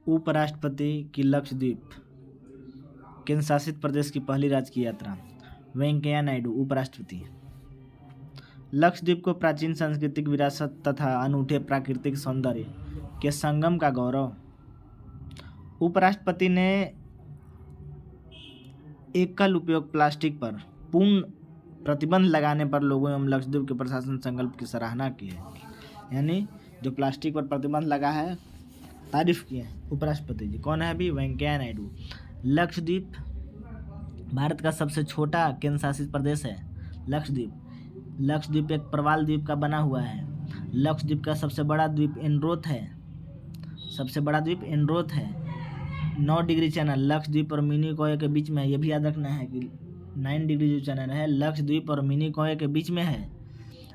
उपराष्ट्रपति की लक्षद्वीप केंद्र शासित प्रदेश की पहली राजकीय यात्रा। वेंकैया नायडू उपराष्ट्रपति। लक्षद्वीप को प्राचीन सांस्कृतिक विरासत तथा अनूठे प्राकृतिक सौंदर्य के संगम का गौरव। उपराष्ट्रपति ने एकल उपयोग प्लास्टिक पर पूर्ण प्रतिबंध लगाने पर लोगों एवं लक्षद्वीप के प्रशासन संकल्प की सराहना की है। यानी जो प्लास्टिक पर प्रतिबंध लगा है, तारीफ की है उपराष्ट्रपति जी। कौन है अभी? वेंकैया नायडू। लक्षद्वीप भारत का सबसे छोटा केंद्र शासित प्रदेश है। लक्षद्वीप एक प्रवाल द्वीप का बना हुआ है। लक्षद्वीप का सबसे बड़ा द्वीप एनरोथ है। 9 डिग्री चैनल लक्षद्वीप और मिनी कोय के बीच में है। ये भी याद रखना है कि 9 डिग्री जो चैनल है लक्षद्वीप और मिनी कोय के बीच में है।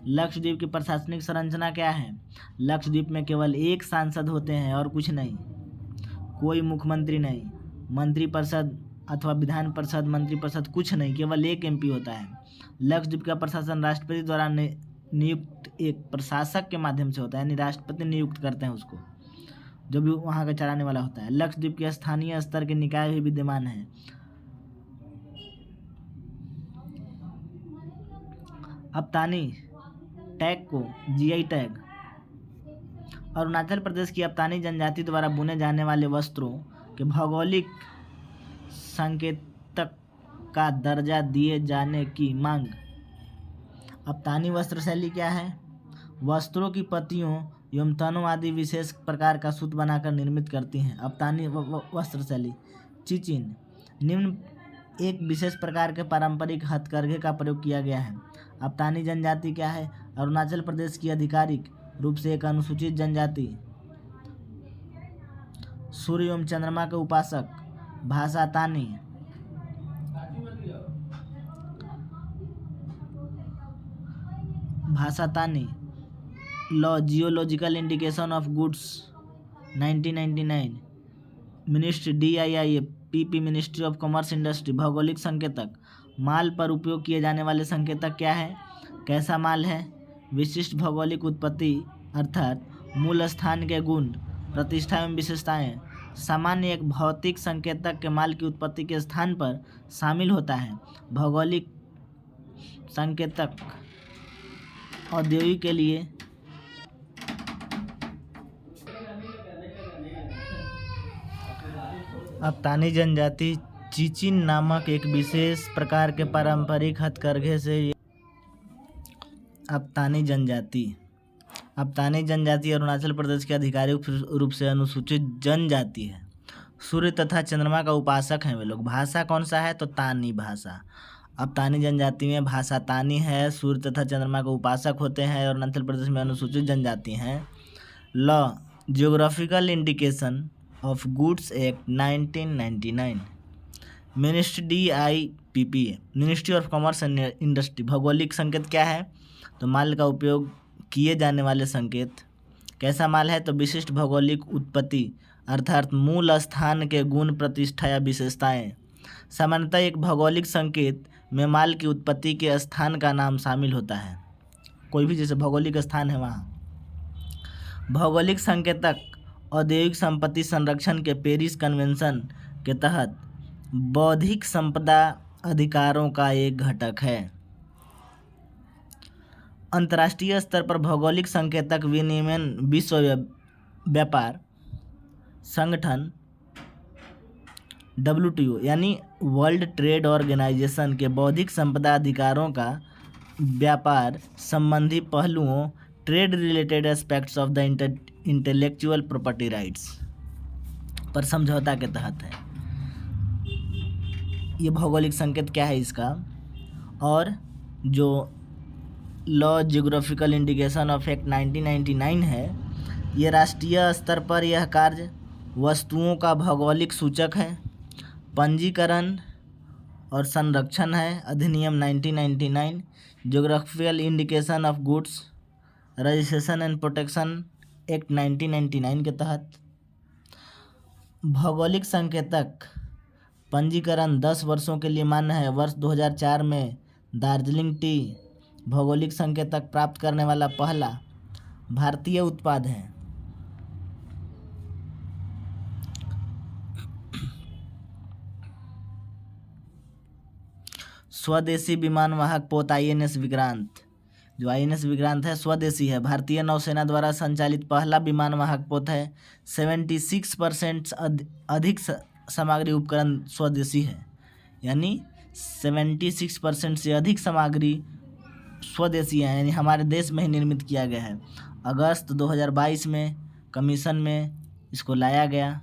लक्षद्वीप की प्रशासनिक संरचना क्या है? लक्षद्वीप में केवल एक सांसद होते हैं और कुछ नहीं, कोई मुख्यमंत्री नहीं, मंत्रिपरिषद अथवा विधान परिषद, मंत्रिपरिषद कुछ नहीं, केवल एक एमपी होता है। लक्षद्वीप का प्रशासन राष्ट्रपति द्वारा नियुक्त एक प्रशासक के माध्यम से होता है, यानी राष्ट्रपति नियुक्त करते हैं उसको, जो भी वहाँ का चलाने वाला होता है। लक्षद्वीप के स्थानीय स्तर के निकाय भी विद्यमान है। अप्तानी टैग को जीआई टैग। अरुणाचल प्रदेश की अप्तानी जनजाति द्वारा बुने जाने वाले वस्त्रों के भौगोलिक संकेतक का दर्जा दिए जाने की मांग। अप्तानी वस्त्र शैली क्या है? वस्त्रों की पत्तियों एवं तनों आदि विशेष प्रकार का सूत बनाकर निर्मित करती हैं। अप्तानी वस्त्र शैली। चिचिन निम्न एक विशेष प्रकार के पारंपरिक हथकरघे का प्रयोग किया गया है। अप्तानी जनजाति क्या है? अरुणाचल प्रदेश की आधिकारिक रूप से एक अनुसूचित जनजाति, सूर्य एवं चंद्रमा के उपासक। भाषा तानी। Law geological indication of goods 1999। Ministry DIIA PP ministry of commerce industry. भौगोलिक संकेतक। माल पर उपयोग किए जाने वाले संकेतक क्या है? कैसा माल है? विशिष्ट भौगोलिक उत्पत्ति अर्थात मूल स्थान के गुण, प्रतिष्ठा एवं विशेषताएं। सामान्य एक भौतिक संकेतक के माल की उत्पत्ति के स्थान पर शामिल होता है। भौगोलिक संकेतक औद्योगिक के लिए अप्तानी जनजाति चिचिन नामक एक विशेष प्रकार के पारंपरिक हथकरघे से। अप्तानी जनजाति अरुणाचल प्रदेश के आधिकारिक रूप से अनुसूचित जनजाति है। सूर्य तथा चंद्रमा का उपासक हैं वे लोग। भाषा कौन सा है? तो तानी भाषा। अप्तानी जनजाति में भाषा तानी है, सूर्य तथा चंद्रमा का उपासक होते हैं और अरुणाचल प्रदेश में अनुसूचित जनजाति हैं। Law geographical indication of goods act 1999। Ministry DIPPA ministry of commerce and industry. भौगोलिक संकेत क्या है? तो माल का उपयोग किए जाने वाले संकेत। कैसा माल है? तो विशिष्ट भौगोलिक उत्पत्ति अर्थात मूल स्थान के गुण, प्रतिष्ठा या विशेषताएं। सामान्यतः एक भौगोलिक संकेत में माल की उत्पत्ति के स्थान का नाम शामिल होता है। कोई भी जैसे भौगोलिक स्थान है वहाँ। भौगोलिक संकेतक औद्योगिक संपत्ति संरक्षण के पेरिस कन्वेंशन के तहत बौद्धिक संपदा अधिकारों का एक घटक है। अंतर्राष्ट्रीय स्तर पर भौगोलिक संकेतक विनियमन विश्व व्यापार संगठन WTO यानी वर्ल्ड ट्रेड ऑर्गेनाइजेशन के बौद्धिक संपदा अधिकारों का व्यापार संबंधी पहलुओं, trade related aspects of the intellectual property rights पर समझौता के तहत है। ये भौगोलिक संकेत क्या है इसका? और जो law geographical indication of act 1999 है, ये राष्ट्रीय स्तर पर यह कार्य वस्तुओं का भौगोलिक सूचक है, पंजीकरण और संरक्षण है। अधिनियम 1999 geographical indication of goods registration and protection act 1999 के तहत भौगोलिक संकेतक पंजीकरण 10 वर्षों के लिए मान्य है। वर्ष 2004 में दार्जिलिंग टी भौगोलिक संकेतक प्राप्त करने वाला पहला भारतीय उत्पाद है। स्वदेशी विमान वाहक पोत INS विक्रांत। जो INS विक्रांत है स्वदेशी है। भारतीय नौसेना द्वारा संचालित पहला विमान वाहक पोत है। 76% अधिक सामग्री उपकरण स्वदेशी है, यानी 76% से अधिक सामग्री स्वदेशी है, यानी हमारे देश में ही निर्मित किया गया है। अगस्त 2022 में कमीशन में इसको लाया गया।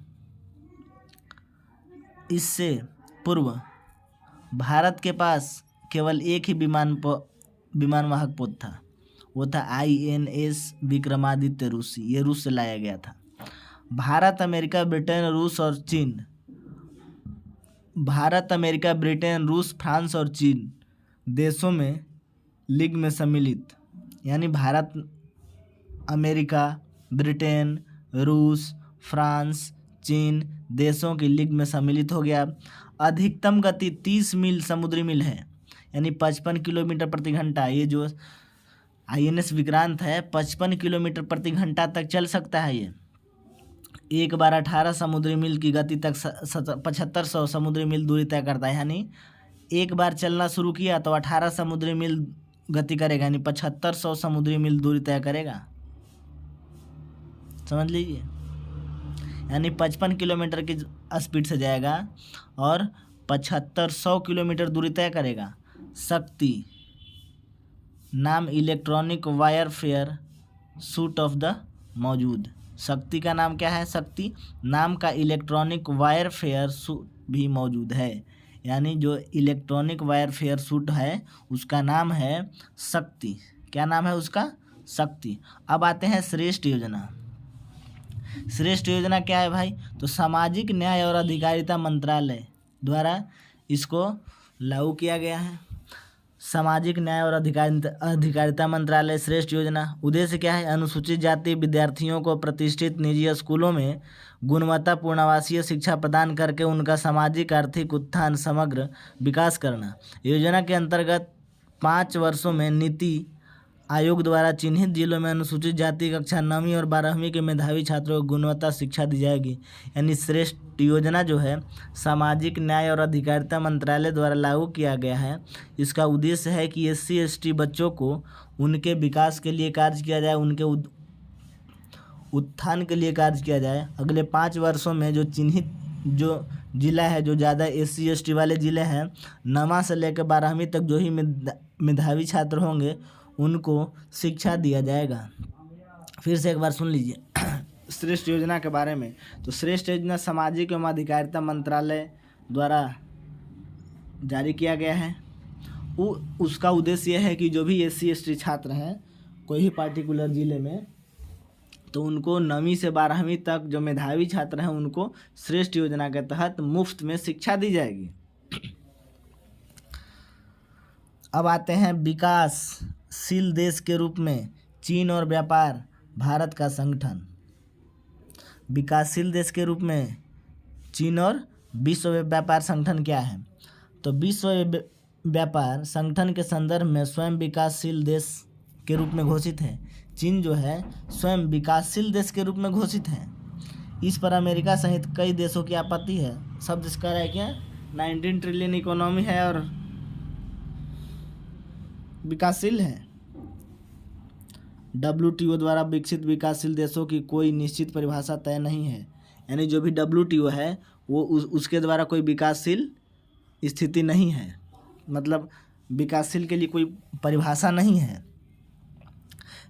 इससे पूर्व भारत के पास केवल एक ही विमान वाहक पोत था, वो था INS विक्रमादित्य रूसी। ये रूस से लाया गया था। भारत, अमेरिका, ब्रिटेन, रूस और चीन, भारत, अमेरिका, ब्रिटेन, रूस, फ्रांस और चीन देशों में लीग में सम्मिलित, यानी भारत, अमेरिका, ब्रिटेन, रूस, फ्रांस, चीन देशों की लीग में सम्मिलित हो गया। अधिकतम गति 30 मील समुद्री मील है, यानी 55 किलोमीटर प्रति घंटा। ये जो INS विक्रांत है 55 किलोमीटर प्रति घंटा तक चल सकता है। ये एक बार 18 समुद्री मील की गति तक 7500 समुद्री मील दूरी तय करता है, यानी एक बार चलना शुरू किया तो 18 समुद्री मील गति करेगा, यानी 7500 समुद्री मील दूरी तय करेगा। समझ लीजिए, यानी 55 किलोमीटर की स्पीड से जाएगा और 7500 किलोमीटर दूरी तय करेगा। शक्ति नाम इलेक्ट्रॉनिक वायरफेयर सूट ऑफ द मौजूद। शक्ति का नाम क्या है? शक्ति नाम का इलेक्ट्रॉनिक वायरफेयर सूट भी मौजूद है, यानी जो इलेक्ट्रॉनिक वायरफेयर सूट है उसका नाम है शक्ति। क्या नाम है उसका? शक्ति। अब आते हैं श्रेष्ठ योजना। श्रेष्ठ योजना क्या है भाई? तो सामाजिक न्याय और अधिकारिता मंत्रालय द्वारा इसको लागू किया गया है। सामाजिक न्याय और अधिकारिता मंत्रालय श्रेष्ठ योजना। उद्देश्य क्या है? अनुसूचित जाति विद्यार्थियों को प्रतिष्ठित निजी स्कूलों में गुणवत्तापूर्ण आवासीय शिक्षा प्रदान करके उनका सामाजिक आर्थिक उत्थान समग्र विकास करना। योजना के अंतर्गत 5 वर्षों में नीति आयोग द्वारा चिन्हित जिलों में अनुसूचित जाति कक्षा 9वीं और 12वीं के मेधावी छात्रों को गुणवत्ता शिक्षा दी जाएगी। यानी श्रेष्ठ योजना जो है सामाजिक न्याय और अधिकारिता मंत्रालय द्वारा लागू किया गया है। इसका उद्देश्य है कि SC ST बच्चों को उनके विकास के लिए कार्य किया जाए, उनके उत्थान के लिए कार्य किया जाए। अगले 5 वर्षों में जो चिन्हित जो जिला है, जो ज़्यादा SC ST वाले ज़िले हैं, 9वां से लेकर 12वीं तक जो ही मेधावी छात्र होंगे उनको शिक्षा दिया जाएगा। फिर से एक बार सुन लीजिए श्रेष्ठ योजना के बारे में। तो श्रेष्ठ योजना सामाजिक एवं अधिकारिता मंत्रालय द्वारा जारी किया गया है। उसका उद्देश्य यह है कि जो भी SC ST छात्र हैं कोई भी पार्टिकुलर ज़िले में, तो उनको 9वीं से 12वीं तक जो मेधावी छात्र हैं उनको श्रेष्ठ योजना के तहत मुफ्त में शिक्षा दी जाएगी। अब आते हैं विकासशील देश के रूप में चीन और व्यापार भारत का संगठन। विकासशील देश के रूप में चीन और विश्व व्यापार संगठन क्या है? तो विश्व व्यापार संगठन के संदर्भ में स्वयं विकासशील देश के रूप में घोषित है। चीन जो है स्वयं विकासशील देश के रूप में घोषित है। इस पर अमेरिका सहित कई देशों की आपत्ति है। शब्द इसका है क्या? 19 ट्रिलियन इकोनॉमी है और विकासशील है। WTO द्वारा विकसित विकासशील देशों की कोई निश्चित परिभाषा तय नहीं है, यानी जो भी WTO है वो उसके द्वारा कोई विकासशील स्थिति नहीं है, मतलब विकासशील के लिए कोई परिभाषा नहीं है।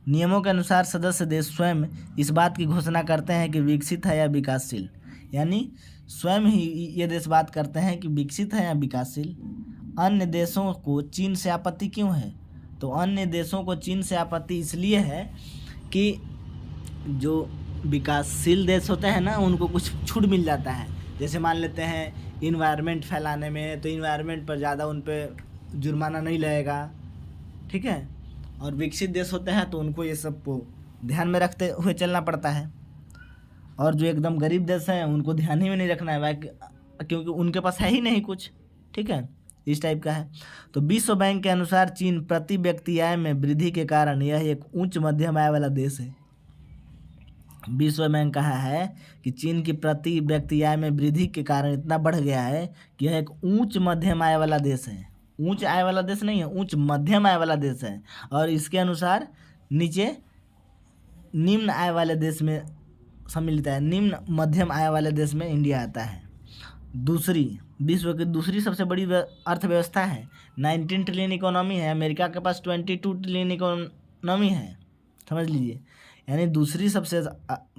नियमों के अनुसार सदस्य देश स्वयं इस बात की घोषणा करते हैं कि विकसित है या विकासशील, यानी स्वयं ही ये देश बात करते हैं कि विकसित है या विकासशील। अन्य देशों को चीन से आपत्ति क्यों है? तो अन्य देशों को चीन से आपत्ति इसलिए है कि जो विकासशील देश होते हैं ना उनको कुछ छूट मिल जाता है। जैसे मान लेते हैं इन्वायरमेंट फैलाने में, तो इन्वायरमेंट पर ज़्यादा उन पर जुर्माना नहीं लगेगा, ठीक है। और विकसित देश होते हैं तो उनको ये सब को ध्यान में रखते हुए चलना पड़ता है। और जो एकदम गरीब देश हैं उनको ध्यान ही में नहीं रखना है, क्योंकि उनके पास है ही नहीं कुछ, ठीक है, इस टाइप का है। तो विश्व बैंक के अनुसार चीन प्रति व्यक्ति आय में वृद्धि के कारण यह एक उच्च मध्यम आय वाला देश है। विश्व बैंक कहा है कि चीन की प्रति व्यक्ति आय में वृद्धि के कारण इतना बढ़ गया है कि यह एक उच्च मध्यम आय वाला देश है। उच्च आय वाला देश नहीं है, उच्च मध्यम आय वाला देश है। और इसके अनुसार नीचे निम्न आय वाले देश में सम्मिलित है, निम्न मध्यम आय वाले देश में इंडिया आता है। विश्व की दूसरी सबसे बड़ी अर्थव्यवस्था है, 19 ट्रिलियन इकोनॉमी है। अमेरिका के पास 22 ट्रिलियन इकोनॉमी है, समझ लीजिए। यानी दूसरी सबसे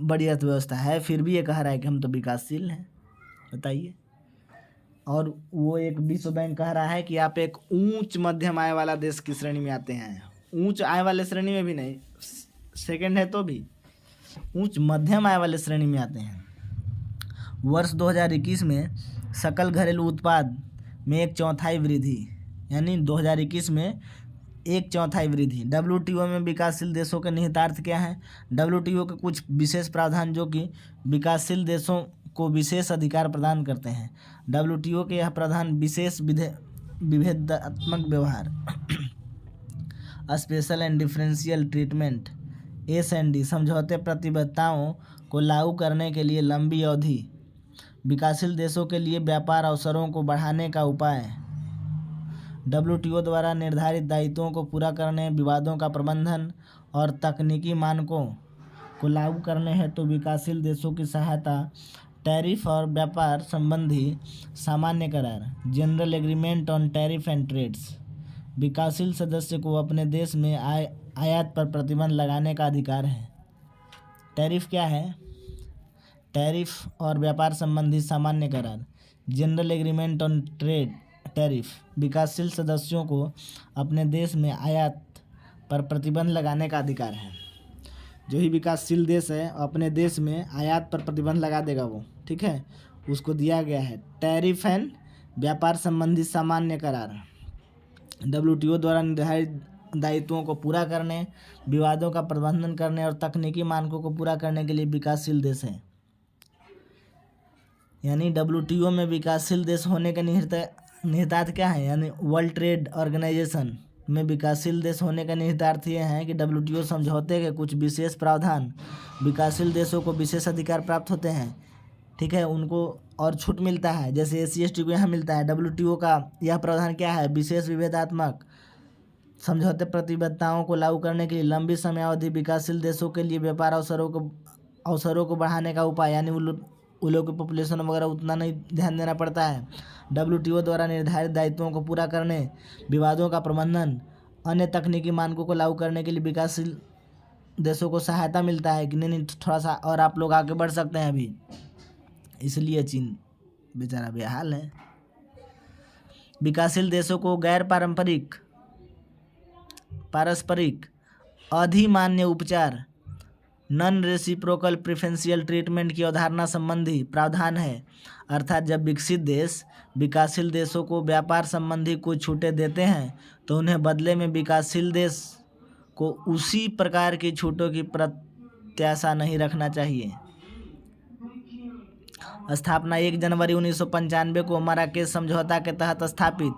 बड़ी अर्थव्यवस्था है, फिर भी ये कह रहा है कि हम तो विकासशील हैं। बताइए। और वो एक विश्व बैंक कह रहा है कि आप एक उच्च मध्यम आय वाला देश की श्रेणी में आते हैं। उच्च आय वाले श्रेणी में भी नहीं, सेकंड है तो भी उच्च मध्यम आय वाले श्रेणी में आते हैं। वर्ष 2021 में सकल घरेलू उत्पाद में 1/4 वृद्धि, यानी 2021 में 1/4 वृद्धि। WTO में विकासशील देशों के निहितार्थ क्या हैं? WTO के कुछ विशेष प्रावधान जो कि विकासशील देशों को विशेष अधिकार प्रदान करते हैं। WTO के यह प्रावधान विशेष विभेदात्मक व्यवहार special and differential treatment S&D समझौते प्रतिबद्धताओं को लागू करने के लिए लंबी अवधि, विकासशील देशों के लिए व्यापार अवसरों को बढ़ाने का उपाय, WTO द्वारा निर्धारित दायित्वों को पूरा करने, विवादों का प्रबंधन और तकनीकी मानकों को लागू करने हेतु तो विकासशील देशों की सहायता, टैरिफ और व्यापार संबंधी सामान्य करार, general agreement on tariff and trades. विकासशील सदस्य को अपने देश में आयात पर प्रतिबंध लगाने का अधिकार है। टैरिफ क्या है? टैरिफ और व्यापार संबंधी सामान्य करार, general agreement on trade tariff. विकासशील सदस्यों को अपने देश में आयात पर प्रतिबंध लगाने का अधिकार है। जो ही विकासशील देश है अपने देश में आयात पर प्रतिबंध लगा देगा वो, ठीक है, उसको दिया गया है टैरिफ एंड व्यापार संबंधी सामान्य करार। WTO द्वारा निर्धारित दायित्वों को पूरा करने, विवादों का प्रबंधन करने और तकनीकी मानकों को पूरा करने के लिए विकासशील देश है। यानी WTO में विकासशील देश होने के निहितार्थ क्या है? यानी वर्ल्ड ट्रेड ऑर्गेनाइजेशन में विकासशील देश होने का निहितार्थ ये है कि WTO समझौते के कुछ विशेष प्रावधान विकासशील देशों को विशेष अधिकार प्राप्त होते हैं, ठीक है, उनको और छूट मिलता है। जैसे SC/ST को यहाँ मिलता है। WTO का यह प्रावधान क्या है? विशेष विभेदात्मक समझौते प्रतिबद्धताओं को लागू करने के लिए लंबी समयावधि विकासशील देशों के लिए व्यापार अवसरों को बढ़ाने का उपाय, यानी उन लोगों की पॉपुलेशन वगैरह उतना नहीं ध्यान देना पड़ता है। WTO द्वारा निर्धारित दायित्वों को पूरा करने, विवादों का प्रबंधन, अन्य तकनीकी मानकों को लागू करने के लिए विकासशील देशों को सहायता मिलता है कि नहीं थोड़ा सा और आप लोग आगे बढ़ सकते हैं अभी। इसलिए चीन बेचारा बेहाल है। विकासशील देशों को गैर पारस्परिक अधिमान्य उपचार नॉन रेसिप्रोकल प्रेफरेंशियल ट्रीटमेंट की अवधारणा संबंधी प्रावधान है। अर्थात जब विकसित देश विकासशील देशों को व्यापार संबंधी कुछ छूटें देते हैं तो उन्हें बदले में विकासशील देश को उसी प्रकार की छूटों की प्रत्याशा नहीं रखना चाहिए। स्थापना 1 जनवरी 1995 को मराकेश समझौता के तहत स्थापित।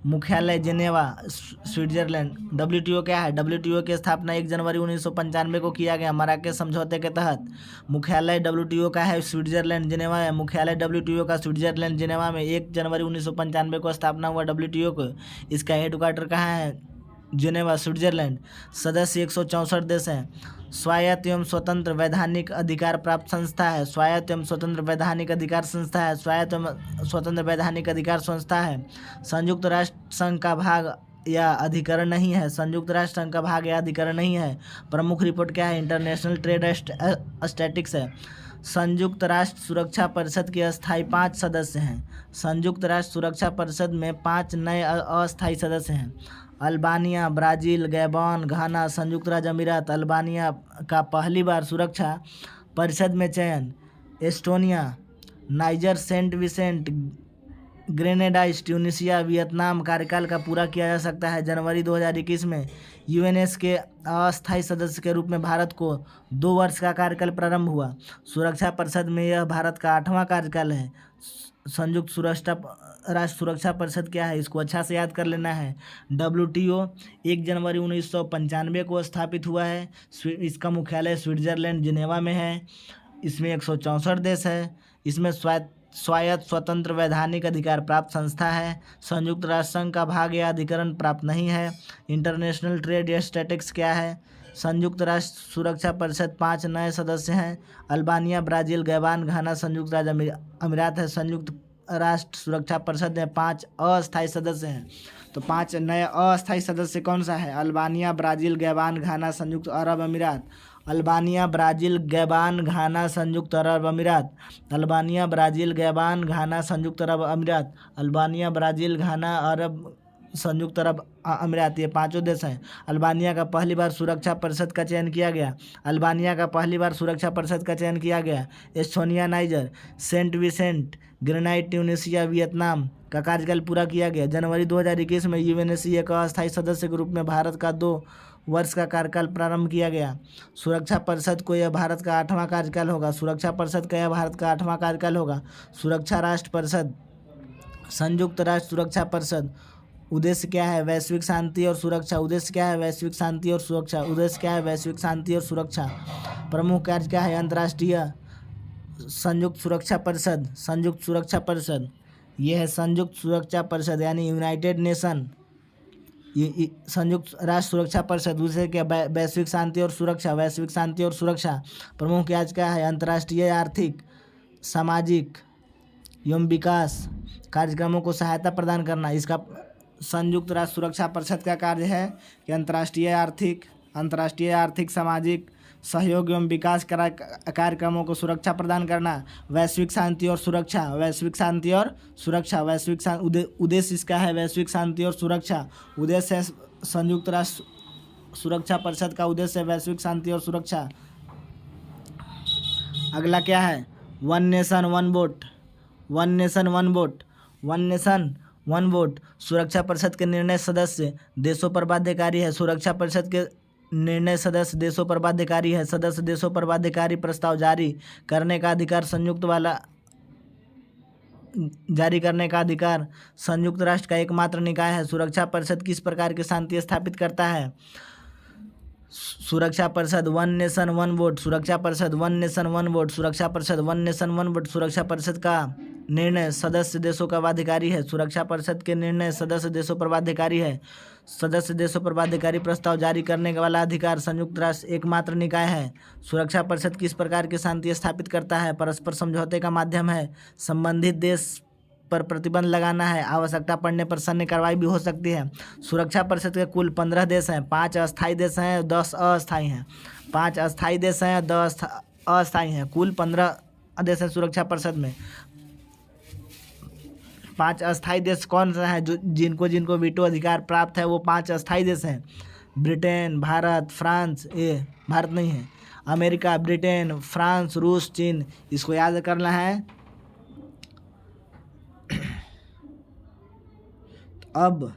मुख्यालय जेनेवा, स्विट्जरलैंड। WTO क्या है? WTO की स्थापना 1 जनवरी 1995 को किया गया मराकेश समझौते के तहत। मुख्यालय WTO का है स्विट्जरलैंड, जेनेवा है। मुख्यालय WTO का स्विट्जरलैंड, जेनेवा में 1 जनवरी 1995 को स्थापना हुआ WTO को। इसका हेडक्वार्टर कहाँ है? Geneva, Switzerland. सदस्य 164 देश हैं। स्वायत्त एवं स्वतंत्र वैधानिक अधिकार प्राप्त संस्था है। स्वायत्त एवं स्वतंत्र वैधानिक अधिकार संस्था है। स्वायत्त एवं स्वतंत्र वैधानिक अधिकार संस्था है। संयुक्त राष्ट्र संघ का भाग या अधिकरण नहीं है। संयुक्त राष्ट्र संघ का भाग या अधिकरण नहीं है। प्रमुख रिपोर्ट क्या है? इंटरनेशनल ट्रेड स्टैटिस्टिक्स है। संयुक्त राष्ट्र सुरक्षा परिषद के अस्थायी 5 सदस्य हैं। संयुक्त राष्ट्र सुरक्षा परिषद में 5 नए अस्थायी सदस्य हैं। अल्बानिया, ब्राज़ील, गैबोन, घाना, संयुक्त राज्य अमीरात। अल्बानिया का पहली बार सुरक्षा परिषद में चयन। Estonia, Niger, Saint Vincent, Grenadines, Tunisia, Vietnam कार्यकाल का पूरा किया जा सकता है। जनवरी 2021 में UNS के अस्थायी सदस्य के रूप में भारत को 2 वर्ष का कार्यकाल प्रारंभ हुआ। सुरक्षा परिषद में यह भारत का 8वां कार्यकाल है। संयुक्त राष्ट्र सुरक्षा परिषद क्या है? इसको अच्छा से याद कर लेना है। WTO 1 जनवरी 1995 को स्थापित हुआ है। इसका मुख्यालय स्विट्जरलैंड, जिनेवा में है। इसमें 164 देश है। इसमें स्वायत्त स्वतंत्र वैधानिक अधिकार प्राप्त संस्था है। संयुक्त राष्ट्र संघ का भाग या अधिकरण प्राप्त नहीं है। इंटरनेशनल ट्रेड स्टैटिस्टिक्स क्या है? संयुक्त राष्ट्र सुरक्षा परिषद 5 नए सदस्य हैं। अल्बानिया, ब्राज़ील, गैबान, घाना, संयुक्त राज्य अमीरात है। संयुक्त राष्ट्र सुरक्षा परिषद में 5 अस्थायी सदस्य हैं। तो 5 नए अस्थायी सदस्य कौन सा है? अल्बानिया, ब्राज़ील, गैबान, घाना, संयुक्त अरब अमीरात। अल्बानिया, ब्राज़ील, गैबान, घाना, संयुक्त अरब अमीरात। अल्बानिया, ब्राज़ील, गैबान, घाना, संयुक्त अरब अमीरात। अल्बानिया, ब्राज़ील, घाना, संयुक्त अरब अमीरात, ये 5 देश हैं। अल्बानिया का पहली बार सुरक्षा परिषद का चयन किया गया। अल्बानिया का पहली बार सुरक्षा परिषद का चयन किया गया। Estonia, Niger, Saint Vincent, Grenadines, Tunisia, Vietnam का कार्यकाल पूरा किया गया। जनवरी 2021 में यूएनएससी एक अस्थायी सदस्य के रूप में भारत का 2 वर्ष का कार्यकाल प्रारंभ किया गया। सुरक्षा परिषद को यह भारत का 8वां कार्यकाल होगा। सुरक्षा परिषद का यह भारत का 8वां कार्यकाल होगा। सुरक्षा राष्ट्र परिषद, संयुक्त राष्ट्र सुरक्षा परिषद, उद्देश्य क्या है? वैश्विक शांति और सुरक्षा। उद्देश्य क्या है? वैश्विक शांति और सुरक्षा। उद्देश्य क्या है? वैश्विक शांति और सुरक्षा। प्रमुख कार्य क्या है? अंतर्राष्ट्रीय संयुक्त सुरक्षा परिषद। संयुक्त सुरक्षा परिषद ये है संयुक्त सुरक्षा परिषद यानी यूनाइटेड नेशन। संयुक्त राष्ट्र सुरक्षा परिषद उसे क्या? वैश्विक शांति और सुरक्षा। वैश्विक शांति और सुरक्षा। प्रमुख कार्य क्या है? अंतर्राष्ट्रीय आर्थिक, सामाजिक एवं विकास कार्यक्रमों को सहायता प्रदान करना। इसका संयुक्त राष्ट्र सुरक्षा परिषद का कार्य है कि अंतर्राष्ट्रीय आर्थिक, सामाजिक सहयोग एवं विकास कार्यक्रमों को सुरक्षा प्रदान करना। वैश्विक शांति और सुरक्षा। वैश्विक शांति और सुरक्षा। उद्देश्य इसका है वैश्विक शांति और सुरक्षा। उद्देश्य है संयुक्त राष्ट्र सुरक्षा परिषद का उद्देश्य है वैश्विक शांति और सुरक्षा। अगला क्या है? One nation one vote. One nation one vote. One nation one vote सुरक्षा परिषद के निर्णय सदस्य देशों पर बाध्यकारी है। सुरक्षा परिषद के निर्णय सदस्य देशों पर बाध्यकारी है। सदस्य देशों पर बाध्यकारी प्रस्ताव जारी करने का अधिकार संयुक्त राष्ट्र का एकमात्र निकाय है। सुरक्षा परिषद किस प्रकार की शांति स्थापित करता है? सुरक्षा परिषद वन नेशन वन वोट। सुरक्षा परिषद वन नेशन वन वोट। सुरक्षा परिषद वन नेशन वन वोट सुरक्षा परिषद का निर्णय सदस्य देशों का बाध्यकारी है। सुरक्षा परिषद के निर्णय सदस्य देशों पर बाध्यकारी है। सदस्य देशों पर बाध्यकारी प्रस्ताव जारी करने वाला अधिकार संयुक्त राष्ट्र एकमात्र निकाय है। सुरक्षा परिषद किस प्रकार की शांति स्थापित करता है? परस्पर समझौते का माध्यम है। संबंधित देश पर प्रतिबंध लगाना है। आवश्यकता पड़ने पर सैन्य कार्रवाई भी हो सकती है। सुरक्षा परिषद के कुल 15 देश हैं। 5 अस्थायी देश हैं, 10 अस्थायी हैं। 5 अस्थायी देश हैं, 10 अस्थायी हैं। कुल 15 देश हैं सुरक्षा परिषद में। 5 अस्थायी देश कौन सा है? जो जिनको वीटो अधिकार प्राप्त है वो 5 अस्थायी देश हैं। ब्रिटेन, भारत, फ्रांस, ये भारत नहीं है, अमेरिका, ब्रिटेन, फ्रांस, रूस, चीन। इसको याद करना है। अब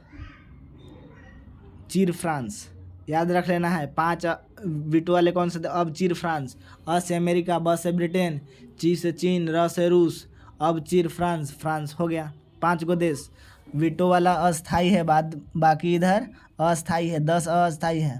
चीर फ्रांस याद रख लेना है। 5 वीटो वाले कौन से? अब चीर फ्रांस। अ से अमेरिका, ब से ब्रिटेन, ची से चीन, र से रूस। अब चीर फ्रांस। फ्रांस हो गया। 5 गो देश। वीटो वाला अस्थाई है, बाकी इधर अस्थाई है। 10 अस्थाई है।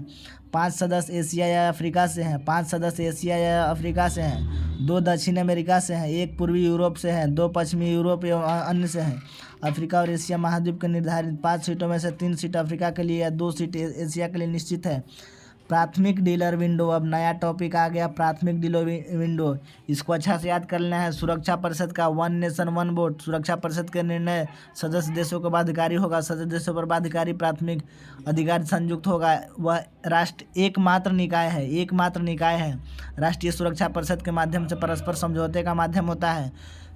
5 सदस्य एशिया या अफ्रीका से हैं। 5 सदस्य एशिया या अफ्रीका से हैं। 2 दक्षिण अमेरिका से हैं। 1 पूर्वी यूरोप से हैं। 2 पश्चिमी यूरोप एवं अन्य से हैं। अफ्रीका और एशिया महाद्वीप के निर्धारित 5 सीटों में से 3 सीट अफ्रीका के लिए या 2 सीट एशिया के लिए निश्चित है। प्राथमिक डीलर विंडो। अब नया टॉपिक आ गया, प्राथमिक डीलर विंडो। इसको अच्छा से याद कर लेना है। सुरक्षा परिषद का वन नेशन वन वोट। सुरक्षा परिषद के निर्णय सदस्य देशों को बाध्यकारी होगा। सदस्य देशों पर बाध्यकारी प्राथमिक अधिकार संयुक्त होगा। वह राष्ट्र एकमात्र निकाय है। राष्ट्रीय सुरक्षा परिषद के माध्यम से परस्पर समझौते का माध्यम होता है।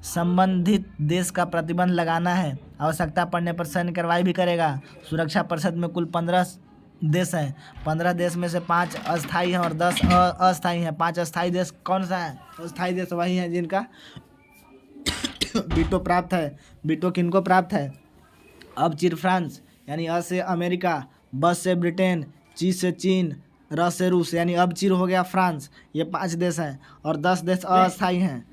संबंधित देश का प्रतिबंध लगाना है। आवश्यकता पड़ने पर सैन्य कार्रवाई भी करेगा। सुरक्षा परिषद में कुल 15 देश हैं। 15 देश में से 5 अस्थायी हैं और 10 अस्थायी हैं। 5 अस्थायी देश कौन सा है? अस्थायी देश वही हैं जिनका वीटो प्राप्त है। वीटो किनको प्राप्त है? अब चीर फ्रांस यानी अ से अमेरिका, ब से ब्रिटेन, ची से चीन, र से रूस यानी अब चीर हो गया फ्रांस। ये 5 देश हैं और 10 देश अस्थायी हैं।